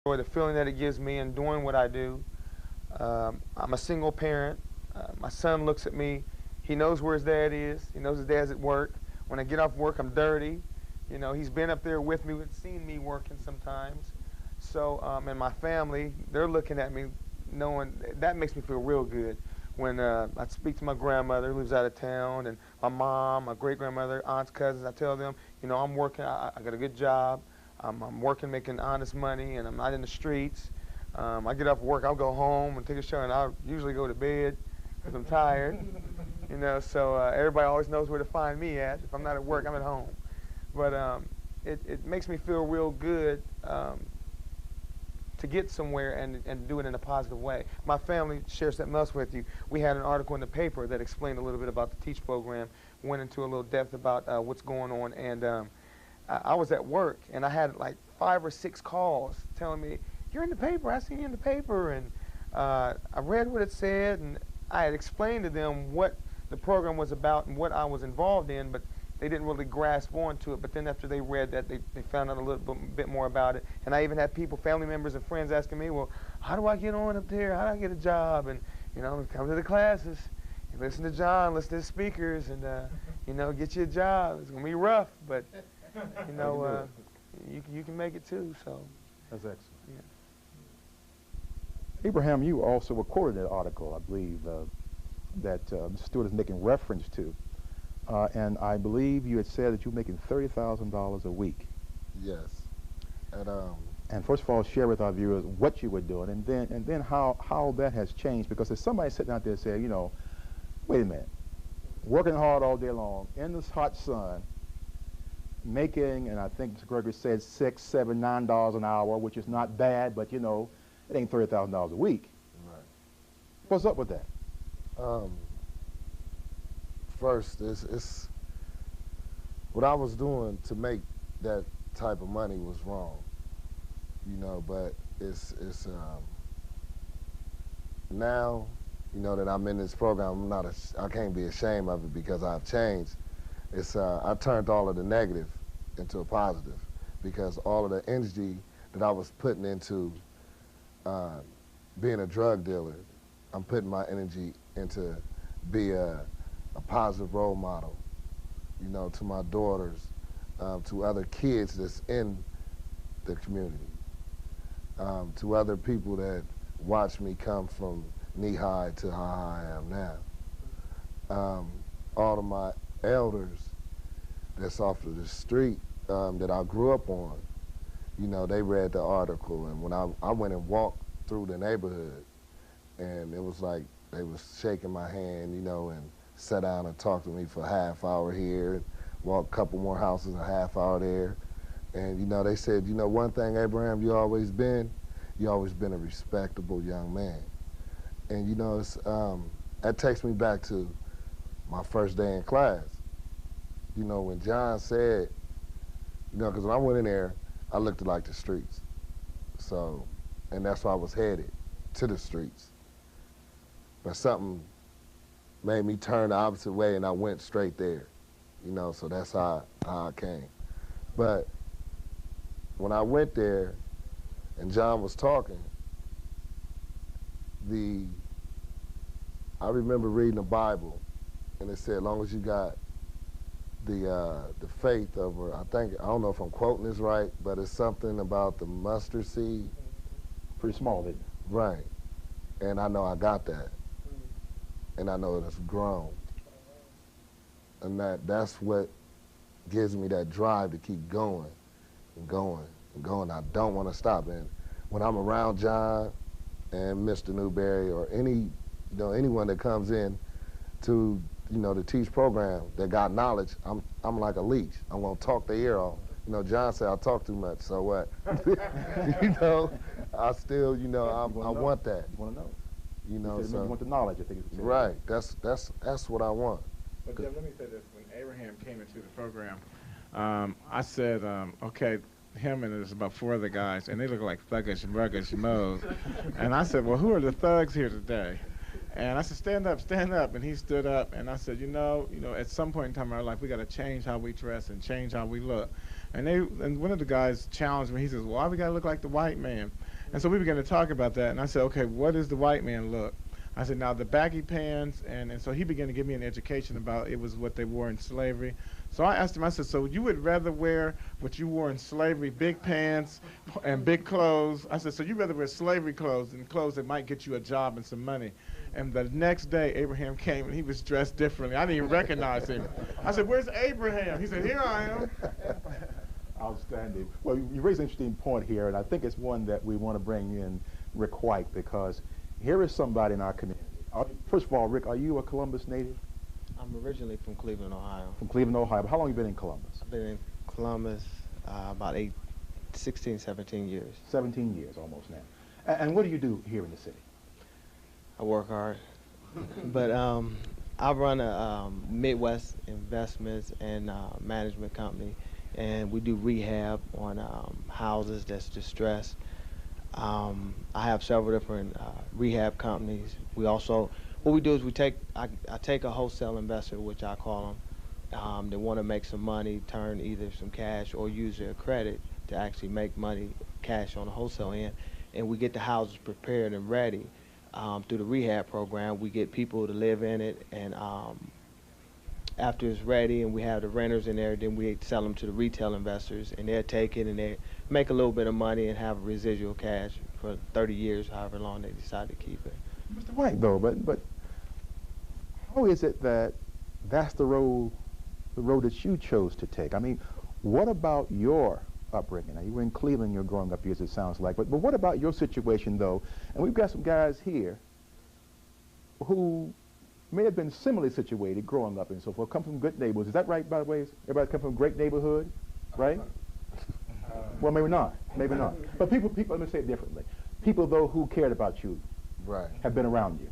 enjoy the feeling that it gives me in doing what I do. I'm a single parent. My son looks at me. He knows where his dad is. He knows his dad's at work. When I get off work, I'm dirty. You know, he's been up there with me, seen me working sometimes. So, and my family, they're looking at me, knowing that makes me feel real good. When I speak to my grandmother who lives out of town, and my mom, my great grandmother, aunts, cousins, I tell them, you know, I'm working. I got a good job. I'm working, making honest money, and I'm not in the streets. I get off work, I'll go home and take a shower, and I'll usually go to bed because I'm tired. You know, so everybody always knows where to find me at. If I'm not at work, I'm at home. But it makes me feel real good to get somewhere and do it in a positive way. My family shares something else with you. We had an article in the paper that explained a little bit about the TEACH program, went into a little depth about what's going on, and I was at work, and I had like 5 or 6 calls telling me, "You're in the paper, I seen you in the paper," and I read what it said, and I had explained to them what the program was about and what I was involved in, but they didn't really grasp onto it. But then after they read that, they found out a little bit more about it. And I even had people, family members and friends asking me, well, how do I get on up there? How do I get a job? And, you know, come to the classes, and listen to John, listen to the speakers, and, you know, get you a job. It's going to be rough, but, you know, you can make it too, so. That's excellent. Yeah. Abraham, you also were quoted in that article, I believe, that Stewart is making reference to. And I believe you had said that you're making $30,000 a week. Yes. And first of all, share with our viewers what you were doing, and then how that has changed. Because if somebody sitting out there saying, you know, wait a minute, working hard all day long in this hot sun, making, and I think Mr. Gregory said $6, $7, $9 an hour, which is not bad, but you know, it ain't $30,000 a week. Right. What's up with that? First, it's what I was doing to make that type of money was wrong, you know. But it's now, you know, that I'm in this program, I can't be ashamed of it because I've changed. It's I turned all of the negative into a positive, because all of the energy that I was putting into being a drug dealer, I'm putting my energy into be a positive role model, you know, to my daughters, to other kids that's in the community, to other people that watch me come from knee-high to how high I am now. All of my elders that's off of the street that I grew up on, you know, they read the article, and when I went and walked through the neighborhood, and it was like they was shaking my hand, you know, and sat down and talked to me for a half hour here, and walked a couple more houses, a half hour there. And, you know, they said, you know, one thing, Abraham, you always been a respectable young man. And, you know, it's, that takes me back to my first day in class. You know, when John said, you know, because when I went in there, I looked like the streets. So, and that's why I was headed to the streets. But something made me turn the opposite way, and I went straight there, you know, so that's how I came. But when I went there and John was talking, I remember reading the Bible, and it said, as long as you got the faith of, I don't know if I'm quoting this right, but it's something about the mustard seed. Pretty small, isn't it? Right. And I know I got that. And I know it's grown. And that's what gives me that drive to keep going and going and going. I don't want to stop. And when I'm around John and Mr. Newberry or anyone that comes in to, you know, the TEACH program that got knowledge, I'm like a leech. I'm gonna talk their ear off. You know, John said I talk too much, so what? You know, I still, you know, I want that. You want to know. You know, so you want the knowledge, I think. Right. That's what I want. But Jeff, let me say this: when Abraham came into the program, I said, okay, him and there's about 4 other guys, and they look like thuggish and ruggish mode. And I said, well, who are the thugs here today? And I said, stand up, and he stood up, and I said, you know, at some point in time in our life, we got to change how we dress and change how we look. And one of the guys challenged me. He says, why we got to look like the white man? And so we began to talk about that, and I said, okay, what is the white man look? I said, now the baggy pants, and so he began to give me an education about it was what they wore in slavery. So I asked him, I said, so you would rather wear what you wore in slavery, big pants and big clothes? I said, so you'd rather wear slavery clothes than clothes that might get you a job and some money? And the next day, Abraham came, and he was dressed differently. I didn't even recognize him. I said, where's Abraham? He said, here I am. Outstanding. Well, you raise an interesting point here, and I think it's one that we want to bring in Rick White, because here is somebody in our community. First of all, Rick, are you a Columbus native? I'm originally from Cleveland, Ohio. From Cleveland, Ohio. But how long have you been in Columbus? I've been in Columbus about 16, 17 years. 17 years almost now. And what do you do here in the city? I work hard. But I run a Midwest investments and management company, and we do rehab on houses that's distressed. I have several different rehab companies. We also, what we do is I take a wholesale investor, which I call them, that want to make some money, turn either some cash or use their credit to actually make money, cash on the wholesale end, and we get the houses prepared and ready. Through the rehab program, we get people to live in it, and after it's ready and we have the renters in there, then we sell them to the retail investors, and they'll take it and they make a little bit of money and have residual cash for 30 years, however long they decide to keep it. Mr. White, though, but how is it that that's the road that you chose to take? I mean, what about your upbringing? Now, you were in Cleveland your growing up years, it sounds like, but what about your situation, though? And we've got some guys here who may have been similarly situated growing up and so forth, come from good neighborhoods. Is that right, by the way? Everybody come from a great neighborhood, right? Well, maybe not, maybe not. But people, let me say it differently. People, though, who cared about you, Right. have been around you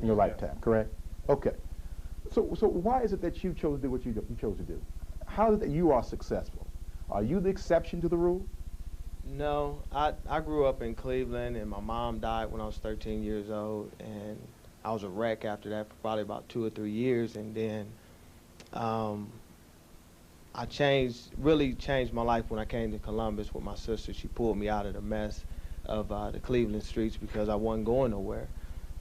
in your lifetime, correct? Okay. So why is it that you chose to do what you chose to do? How is it that you are successful? Are you the exception to the rule? No, I grew up in Cleveland, and my mom died when I was 13 years old, and I was a wreck after that for probably about 2 or 3 years, and then I really changed my life when I came to Columbus with my sister. She pulled me out of the mess of the Cleveland streets because I wasn't going nowhere.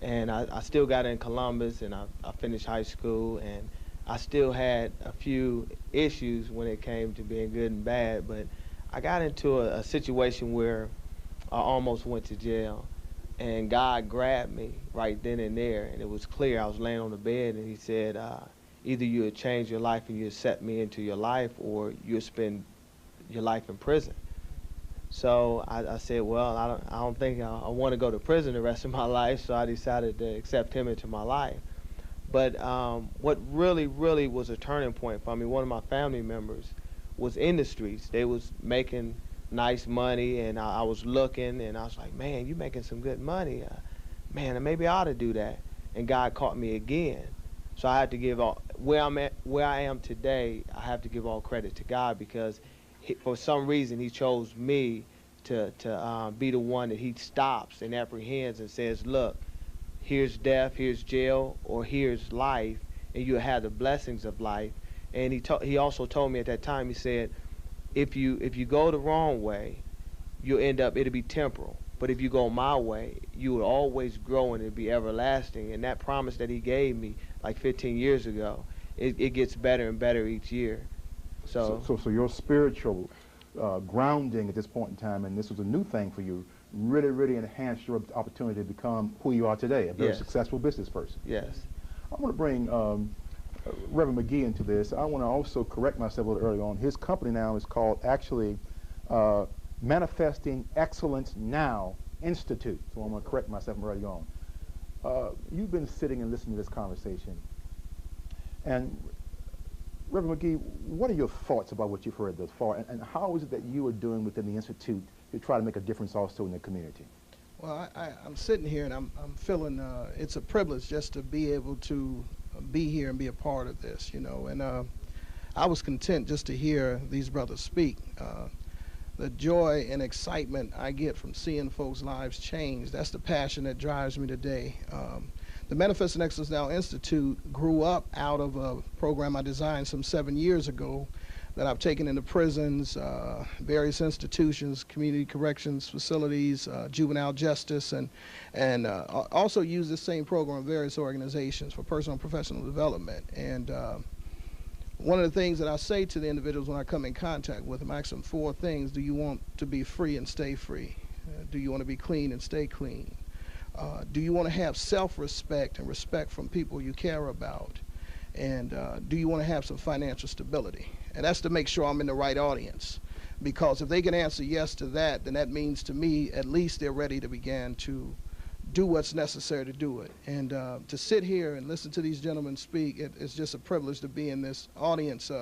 And I still got in Columbus, and I finished high school, and I still had a few issues when it came to being good and bad, but I got into a situation where I almost went to jail, and God grabbed me right then and there, and it was clear. I was laying on the bed, and he said, either you would change your life and you would accept me into your life, or you would spend your life in prison. So I said, well, I don't think I want to go to prison the rest of my life, so I decided to accept him into my life. But what really was a turning point for me, one of my family members was in the streets. They was making nice money, and I was looking, and I was like, man, you making some good money. Man, maybe I ought to do that. And God caught me again. So I had to give all, where I am today, I have to give all credit to God, because for some reason he chose me to be the one that he stops and apprehends and says, look, here's death, here's jail, or here's life, and you'll have the blessings of life. And he also told me at that time, he said, if you go the wrong way, you'll end up, it'll be temporal. But if you go my way, you will always grow and it'll be everlasting. And that promise that he gave me like 15 years ago, it gets better and better each year. So your spiritual grounding at this point in time, and this was a new thing for you, really enhanced your opportunity to become who you are today, a very successful business person. Yes. I want to bring Reverend McGee into this. I want to also correct myself a little early on. His company now is called actually Manifesting Excellence Now Institute. So I'm going to correct myself early on. You've been sitting and listening to this conversation. And Reverend McGee, what are your thoughts about what you've heard thus far? And how is it that you are doing within the Institute to try to make a difference also in the community? Well, I'm sitting here and I'm feeling it's a privilege just to be able to be here and be a part of this, you know. And I was content just to hear these brothers speak. The joy and excitement I get from seeing folks' lives change, that's the passion that drives me today. The Manifesting Excellence Now Institute grew up out of a program I designed some 7 years ago that I've taken into prisons, various institutions, community corrections facilities, juvenile justice, and also use this same program in various organizations for personal and professional development. And one of the things that I say to the individuals when I come in contact with them, I ask them 4 things. Do you want to be free and stay free? Do you want to be clean and stay clean? Do you want to have self-respect and respect from people you care about? And do you want to have some financial stability? And that's to make sure I'm in the right audience. Because if they can answer yes to that, then that means to me, at least they're ready to begin to do what's necessary to do it. And to sit here and listen to these gentlemen speak, it's just a privilege to be in this audience.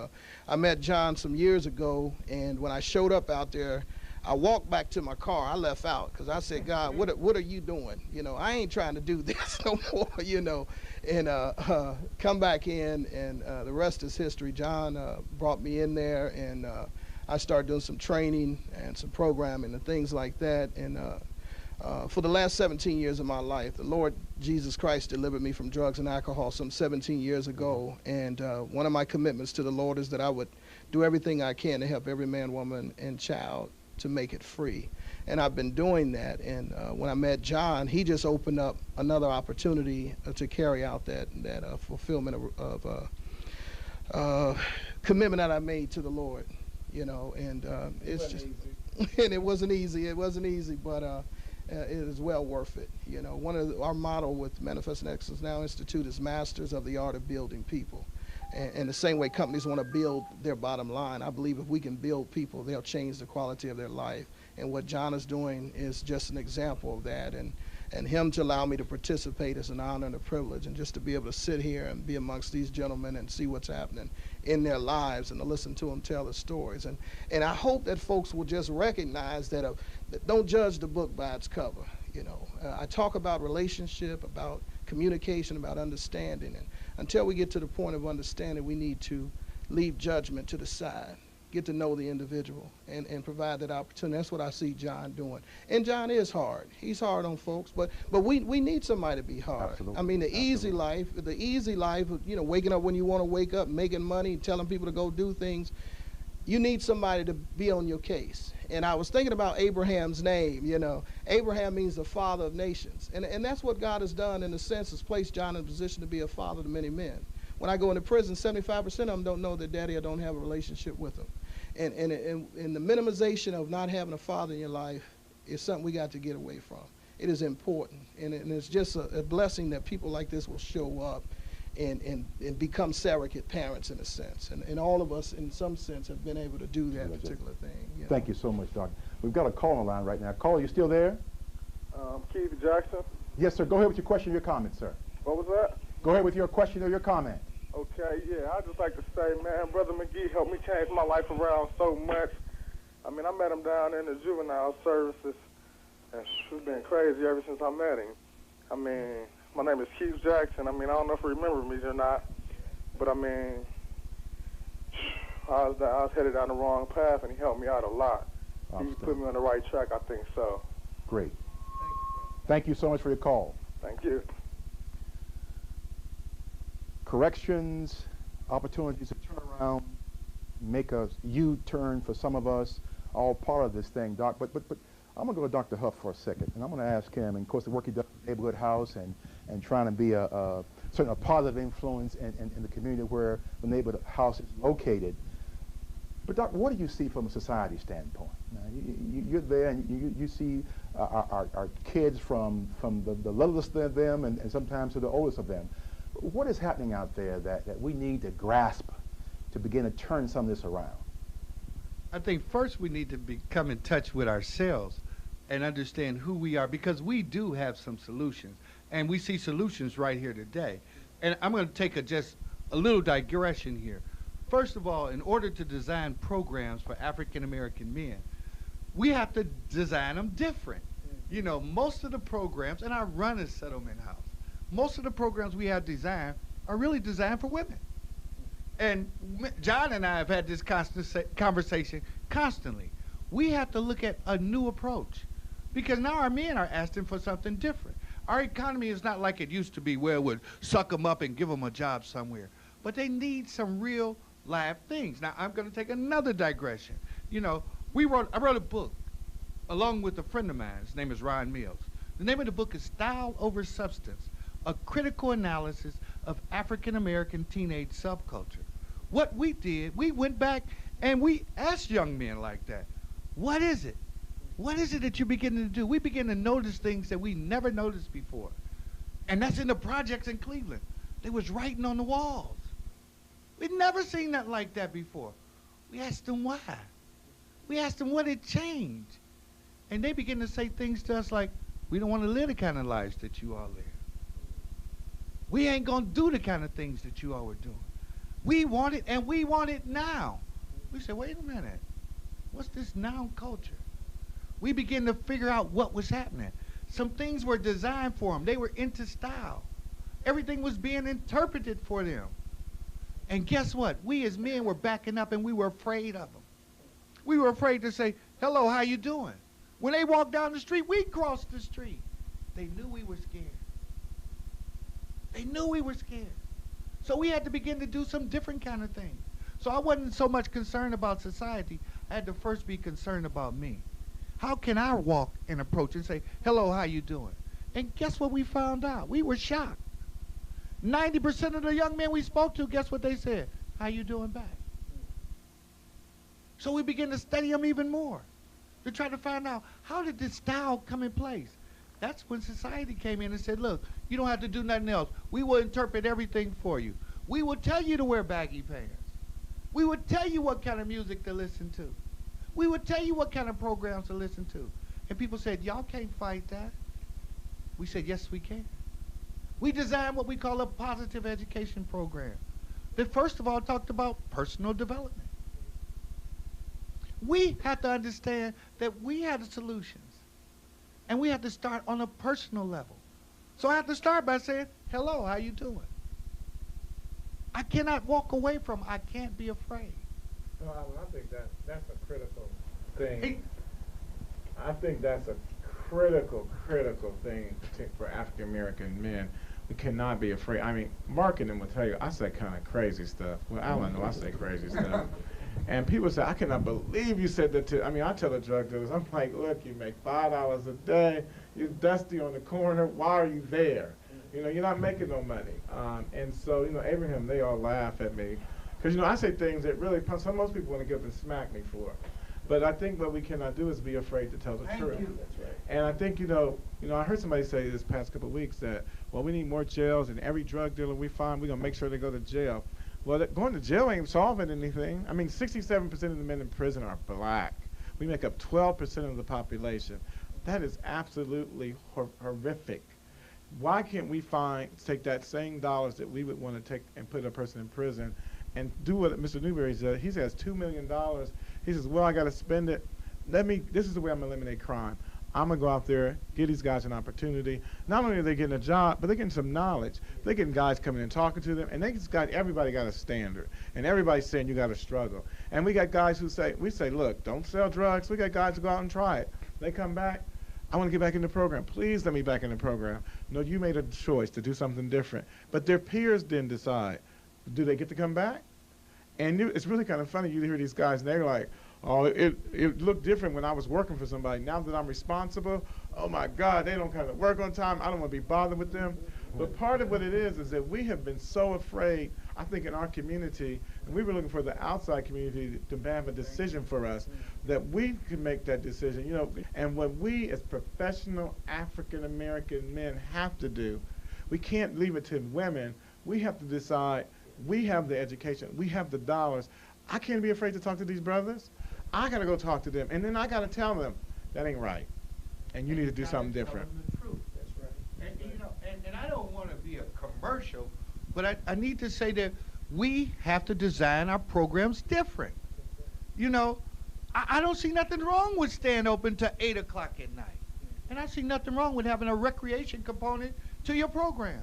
I met John some years ago, and when I showed up out there, I walked back to my car. I left out because I said, God, what are you doing? You know, I ain't trying to do this no more, you know. And come back in, and the rest is history. John brought me in there, and I started doing some training and some programming and things like that. And for the last 17 years of my life, the Lord Jesus Christ delivered me from drugs and alcohol some 17 years ago. And one of my commitments to the Lord is that I would do everything I can to help every man, woman, and child to make it free. And I've been doing that. And when I met John, he just opened up another opportunity to carry out that fulfillment of commitment that I made to the Lord, you know. And it's just, and it wasn't easy. It wasn't easy, but it is well worth it. You know, one of our motto with Manifest Excellence Now Institute is Masters of the Art of Building People. And the same way companies want to build their bottom line, I believe if we can build people, they'll change the quality of their life. And what John is doing is just an example of that. And him to allow me to participate is an honor and a privilege. And just to be able to sit here and be amongst these gentlemen and see what's happening in their lives and to listen to them tell their stories. And I hope that folks will just recognize that don't judge the book by its cover. You know, I talk about relationship, about communication, about understanding. And until we get to the point of understanding, we need to leave judgment to the side, get to know the individual, and provide that opportunity. That's what I see John doing. And John is hard. He's hard on folks, but we need somebody to be hard. Absolutely. I mean, the easy life, you know, waking up when you want to wake up, making money, telling people to go do things, you need somebody to be on your case. And I was thinking about Abraham's name, you know. Abraham means the father of nations. And that's what God has done in a sense, has placed John in a position to be a father to many men. When I go into prison, 75% of them don't know their daddy or don't have a relationship with them. And the minimization of not having a father in your life is something we got to get away from. It is important. And it's just a blessing that people like this will show up and become surrogate parents in a sense. And all of us, in some sense, have been able to do that particular thing. You know. Thank you so much, Doctor. We've got a call on the line right now. Caller, you still there? Keith Jackson. Yes, sir. Go ahead with your question or your comment, sir. What was that? Go ahead with your question or your comment. Okay, yeah, I'd just like to say, man, Brother McGee helped me change my life around so much. I mean, I met him down in the juvenile services, and it's been crazy ever since I met him. I mean, my name is Keith Jackson. I mean, I don't know if you remember me or not, but I mean, I was headed down the wrong path, and he helped me out a lot. He put me on the right track, I think so. Great. Thank you so much for your call. Thank you. Corrections, opportunities to turn around, make a U-turn for some of us, all part of this thing, Doc. But I'm going to go to Dr. Huff for a second, and I'm going to ask him, and of course the work he does at the neighborhood house and trying to be a positive influence in the community where the neighborhood house is located. But Doc, what do you see from a society standpoint? Now, you're there and you see our kids from the littlest of them and sometimes to the oldest of them. What is happening out there that we need to grasp to begin to turn some of this around? I think first we need to come in touch with ourselves and understand who we are, because we do have some solutions, and we see solutions right here today. And I'm going to take just a little digression here. First of all, in order to design programs for African American men, we have to design them different. You know, most of the programs, and I run a settlement house, most of the programs we have designed are really designed for women. And John and I have had this conversation constantly. We have to look at a new approach, because now our men are asking for something different. Our economy is not like it used to be, where it would suck them up and give them a job somewhere. But they need some real laugh things. Now, I'm going to take another digression. You know, I wrote a book along with a friend of mine. His name is Ron Mills. The name of the book is Style Over Substance, a critical analysis of African-American teenage subculture. What we did, we went back and we asked young men like that, what is it? What is it that you're beginning to do? We begin to notice things that we never noticed before. And that's in the projects in Cleveland. They was writing on the walls. We'd never seen nothing like that before. We asked them why. We asked them what had changed. And they begin to say things to us like, we don't want to live the kind of lives that you all live. We ain't going to do the kind of things that you all were doing. We want it, and we want it now. We said, wait a minute. What's this now culture? We begin to figure out what was happening. Some things were designed for them. They were into style. Everything was being interpreted for them. And guess what? We as men were backing up, and we were afraid of them. We were afraid to say, hello, how you doing? When they walked down the street, we crossed the street. They knew we were scared. They knew we were scared. So we had to begin to do some different kind of things. So I wasn't so much concerned about society. I had to first be concerned about me. How can I walk and approach and say, hello, how you doing? And guess what we found out? We were shocked. 90% of the young men we spoke to, guess what they said? How you doing back? So we began to study them even more to try to find out, how did this style come in place? That's when society came in and said, look, you don't have to do nothing else. We will interpret everything for you. We will tell you to wear baggy pants. We will tell you what kind of music to listen to. We would tell you what kind of programs to listen to. And people said, y'all can't fight that. We said, yes, we can. We designed what we call a positive education program that first of all talked about personal development. We have to understand that we had the solutions. And we have to start on a personal level. So I have to start by saying, hello, how you doing? I cannot walk away from, I can't be afraid. No, I think that's a critical thing. I think that's a critical thing for African American men. We cannot be afraid. I mean, marketing will tell you, I say kind of crazy stuff. Well, I don't know, I say crazy stuff. And people say, I cannot believe you said that to, I mean, I tell the drug dealers, I'm like, look, you make $5 a day, you're dusty on the corner, why are you there? You know, you're not making no money. And so, you know, Abraham, they all laugh at me. Because, you know, I say things that really, most people want to get up and smack me for. But I think what we cannot do is be afraid to tell the truth. That's right. And I think, you know, I heard somebody say this past couple of weeks that, well, we need more jails, and every drug dealer we find, we're going to make sure they go to jail. Well, going to jail ain't solving anything. I mean, 67% of the men in prison are black. We make up 12% of the population. That is absolutely horrific. Why can't we take that same dollars that we would want to take and put a person in prison and do what Mr. Newberry said? He says $2 million. He says, well, I got to spend it. This is the way I'm going to eliminate crime. I'm going to go out there, give these guys an opportunity. Not only are they getting a job, but they're getting some knowledge. They're getting guys coming and talking to them, and everybody got a standard. And everybody's saying you got to struggle. And we got guys who say, look, don't sell drugs. We got guys who go out and try it. They come back. I want to get back in the program. Please let me back in the program. No, you made a choice to do something different. But their peers didn't decide. Do they get to come back? And it's really kind of funny. You hear these guys, and they're like, oh, it looked different when I was working for somebody. Now that I'm responsible, oh, my God, they don't come to work on time. I don't want to be bothered with them. But part of what it is that we have been so afraid, I think, in our community, and we were looking for the outside community to have a decision for us, that we could make that decision. You know, and what we as professional African-American men have to do, we can't leave it to women. We have to decide. We have the education. We have the dollars. I can't be afraid to talk to these brothers. I got to go talk to them. And then I got to tell them, that ain't right. And you need to do something different. The truth. That's right. And you know, and I don't want to be a commercial, but I need to say that we have to design our programs different. You know, I don't see nothing wrong with staying open to 8 o'clock at night. And I see nothing wrong with having a recreation component to your program.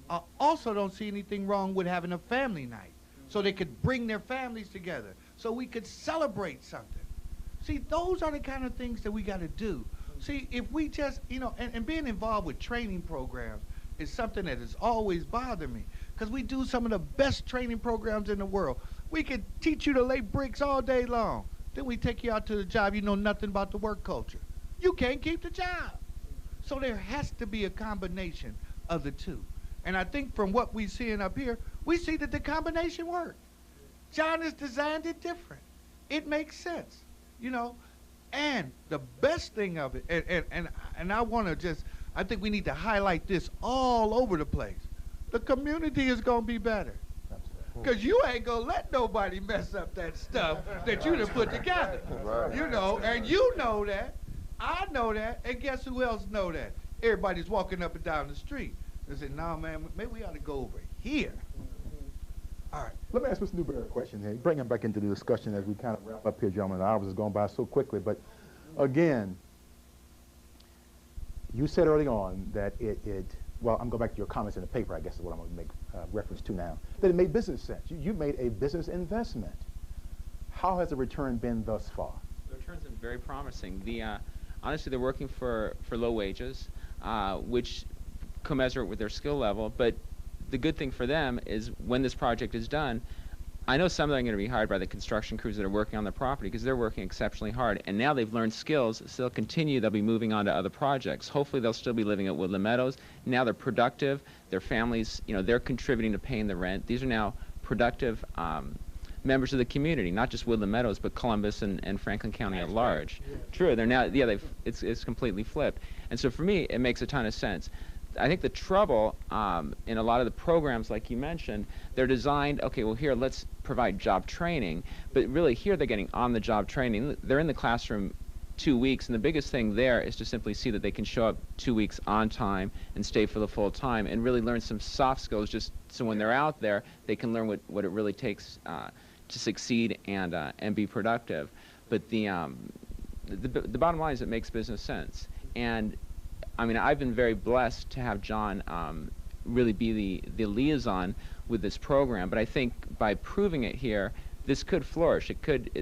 I also don't see anything wrong with having a family night so they could bring their families together, so we could celebrate something. See, those are the kind of things that we got to do. See, if we just, you know, and being involved with training programs is something that has always bothered me, because we do some of the best training programs in the world. We could teach you to lay bricks all day long. Then we take you out to the job, you know nothing about the work culture. You can't keep the job. So there has to be a combination of the two. And I think from what we're seeing up here, we see that the combination worked. John has designed it different. It makes sense, you know. And the best thing of it, and I want to just, I think we need to highlight this all over the place. The community is going to be better. Because you ain't going to let nobody mess up that stuff that you done put together. Right. You know, and you know that. I know that. And guess who else know that? Everybody's walking up and down the street. They say, no, man, maybe we ought to go over here. All right. Let me ask Mr. Newberry a question here. Bring him back into the discussion as we kind of wrap up here, gentlemen. The hours is going by so quickly. But again, you said early on that well, I'm going back to your comments in the paper, I guess is what I'm going to make reference to now, that it made business sense. You made a business investment. How has the return been thus far? The return's been very promising. Honestly, they're working for low wages, which commensurate with their skill level. But the good thing for them is when this project is done, I know some of them are going to be hired by the construction crews that are working on the property because they're working exceptionally hard. And now they've learned skills, so they'll continue, they'll be moving on to other projects. Hopefully they'll still be living at Woodland Meadows. Now they're productive, their families, you know, they're contributing to paying the rent. These are now productive members of the community, not just Woodland Meadows, but Columbus and Franklin County at large. Yeah. True, they're now, yeah, it's completely flipped. And so for me, it makes a ton of sense. I think the trouble in a lot of the programs, like you mentioned, they're designed, okay, well here, let's provide job training, but really here they're getting on-the-job training. They're in the classroom 2 weeks, and the biggest thing there is to simply see that they can show up 2 weeks on time and stay for the full time and really learn some soft skills just so when they're out there, they can learn what it really takes to succeed and be productive. But the bottom line is it makes business sense. And I mean, I've been very blessed to have John really be the liaison with this program, but I think by proving it here, this could flourish.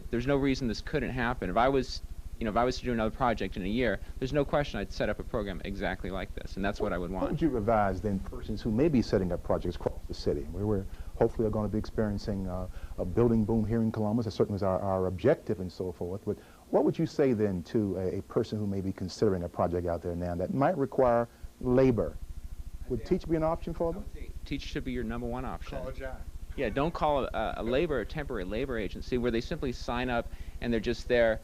There's no reason this couldn't happen. If I was to do another project in a year, there's no question I'd set up a program exactly like this, and that's what I would want. What would you advise then persons who may be setting up projects across the city? We're hopefully are going to be experiencing a building boom here in Columbus. That certainly is our objective and so forth. But what would you say then to a person who may be considering a project out there now that might require labor? Would teach be an option for them? Teach should be your #1 option. Call John. Yeah, don't call a temporary labor agency where they simply sign up and they're just there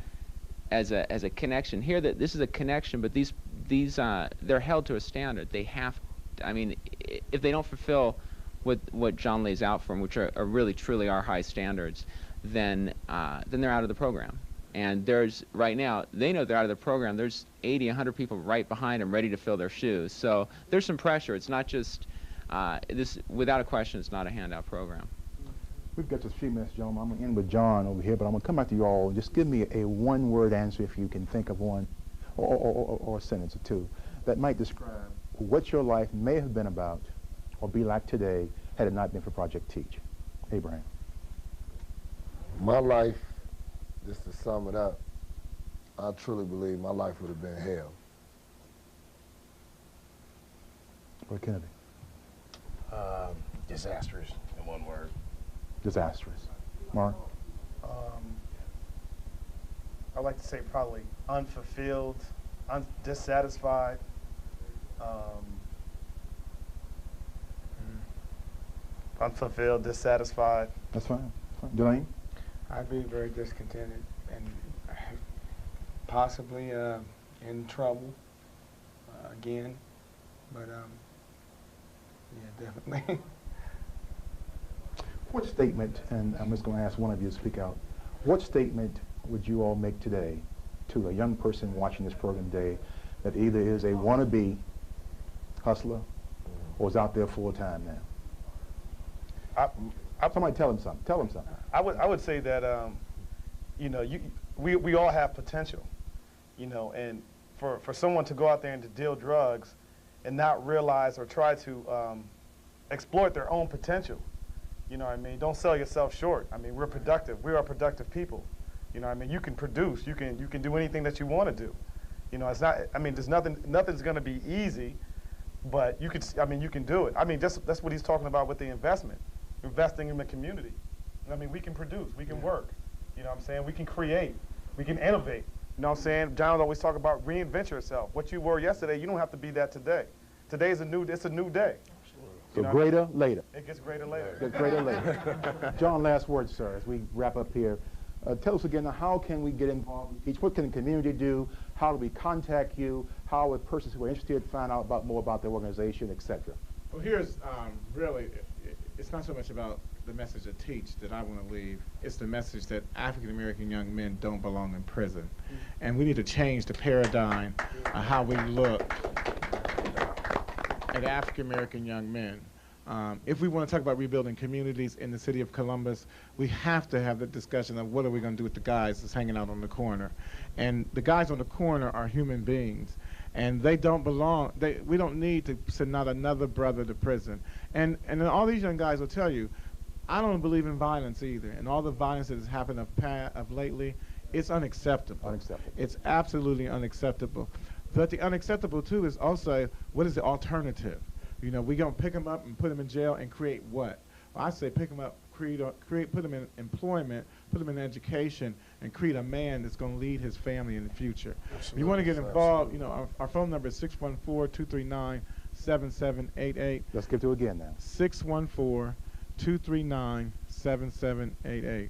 as a connection. Here, this is a connection, but these they're held to a standard. They have, I mean, if they don't fulfill what John lays out for them, which are really truly our high standards, then they're out of the program. And right now, they know they're out of the program. There's 80, 100 people right behind them ready to fill their shoes. So there's some pressure. It's not just, without a question, it's not a handout program. We've got just a few minutes, gentlemen. I'm going to end with John over here, but I'm going to come back to you all. Just give me a one-word answer if you can think of one, or a sentence or two, that might describe what your life may have been about or be like today had it not been for Project Teach. Abraham. My life, just to sum it up, I truly believe my life would have been hell. Roy Kennedy. Disastrous, in one word. Disastrous. Mark. I'd like to say probably unfulfilled, dissatisfied. Unfulfilled, dissatisfied. That's fine. Delane? I'd be very discontented and possibly in trouble again, but yeah, definitely. What statement, and I'm just going to ask one of you to speak out, what statement would you all make today to a young person watching this program today that either is a wannabe hustler or is out there full time now? Somebody tell him something. Tell him something. I would say that you know, we all have potential, you know, and for someone to go out there and to deal drugs and not realize or try to exploit their own potential, you know what I mean? Don't sell yourself short. I mean, we're productive. We are productive people. You know what I mean? You can produce. You can do anything that you want to do. You know, it's not. I mean, there's nothing's going to be easy, but you can. I mean, you can do it. I mean, that's what he's talking about with the investment, investing in the community. I mean, we can produce, we can work. You know what I'm saying? We can create, we can innovate. You know what I'm saying? John always talk about reinvent yourself. What you were yesterday, you don't have to be that today. Today's it's a new day. So greater later. It gets greater later. Gets greater later. John, last word, sir, as we wrap up here. Tell us again, how can we get involved with Teach? What can the community do? How do we contact you? How would persons who are interested find out more about the organization, et cetera? Well, here's really, it's not so much about the message of Teach that I want to leave. It's the message that African-American young men don't belong in prison. And we need to change the paradigm of how we look at African-American young men. If we want to talk about rebuilding communities in the city of Columbus, we have to have the discussion of what are we going to do with the guys that's hanging out on the corner. And the guys on the corner are human beings, and they don't belong. We don't need to send out another brother to prison. And all these young guys will tell you, I don't believe in violence either. And all the violence that has happened of lately, it's unacceptable. Unacceptable. It's absolutely unacceptable. But the unacceptable, too, is also, what is the alternative? You know, we're going to pick them up and put them in jail and create what? Well, I say pick them up, put them in employment, put them in education, and create a man that's going to lead his family in the future. If you want to get involved, you know, our phone number is 614-239-7788. Let's get to it again now. 614-239-7788.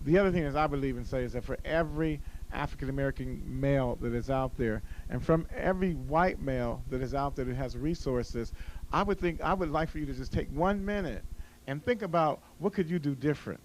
The other thing is I believe and say is that for every African-American male that is out there, and from every white male that is out there that has resources, I would like for you to just take 1 minute and think about what could you do different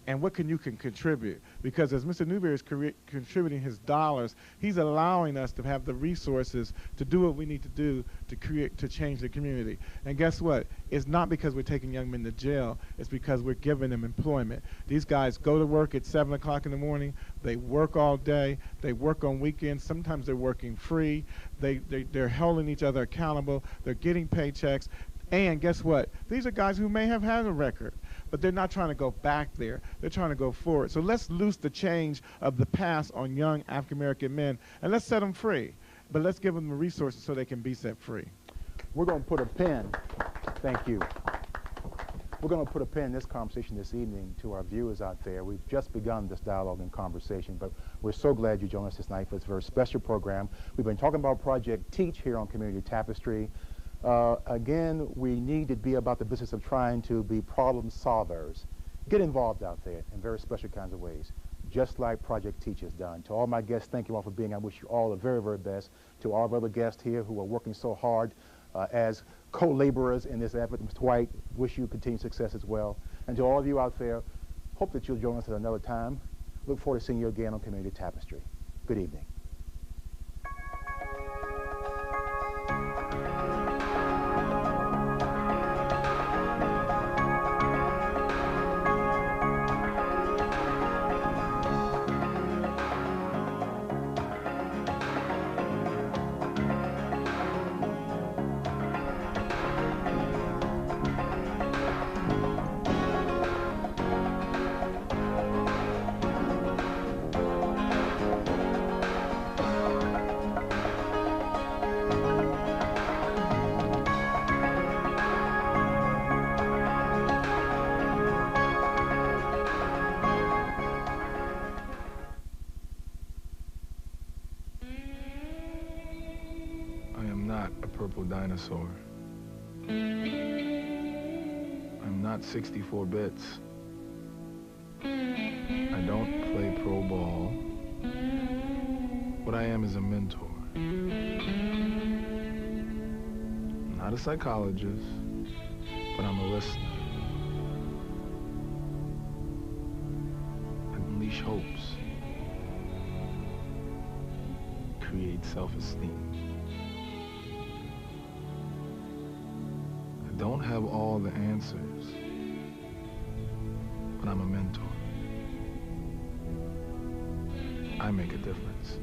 and what you can contribute. Because as Mr. Newberry is contributing his dollars, he's allowing us to have the resources to do what we need to do to change the community. And guess what? It's not because we're taking young men to jail, it's because we're giving them employment. These guys go to work at 7 o'clock in the morning, they work all day, they work on weekends, sometimes they're working free, they're holding each other accountable, they're getting paychecks. And guess what? These are guys who may have had a record, but they're not trying to go back there. They're trying to go forward. So let's loose the change of the past on young African-American men, and let's set them free. But let's give them the resources so they can be set free. We're going to put a pin. Thank you. We're going to put a pin in this conversation this evening to our viewers out there. We've just begun this dialogue and conversation, but we're so glad you joined us this night for this very special program. We've been talking about Project Teach here on Community Tapestry. Again, we need to be about the business of trying to be problem solvers. Get involved out there in very special kinds of ways, just like Project Teach has done. To all my guests, thank you all for being here. I wish you all the very, very best. To all of our other guests here who are working so hard as co-laborers in this effort, Mr. White, wish you continued success as well. And to all of you out there, hope that you'll join us at another time. Look forward to seeing you again on Community Tapestry. Good evening. Dinosaur. I'm not 64 bits. I don't play pro ball. What I am is a mentor. I'm not a psychologist, but I'm a listener. I unleash hopes. Create self-esteem. I don't have all the answers, but I'm a mentor. I make a difference.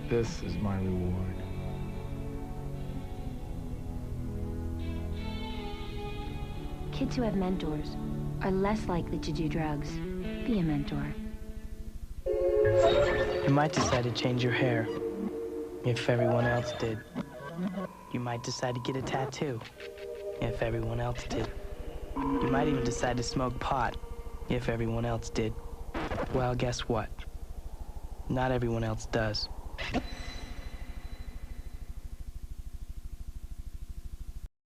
This is my reward. Kids who have mentors are less likely to do drugs. Be a mentor. You might decide to change your hair if everyone else did. You might decide to get a tattoo if everyone else did. You might even decide to smoke pot if everyone else did. Well, guess what? Not everyone else does.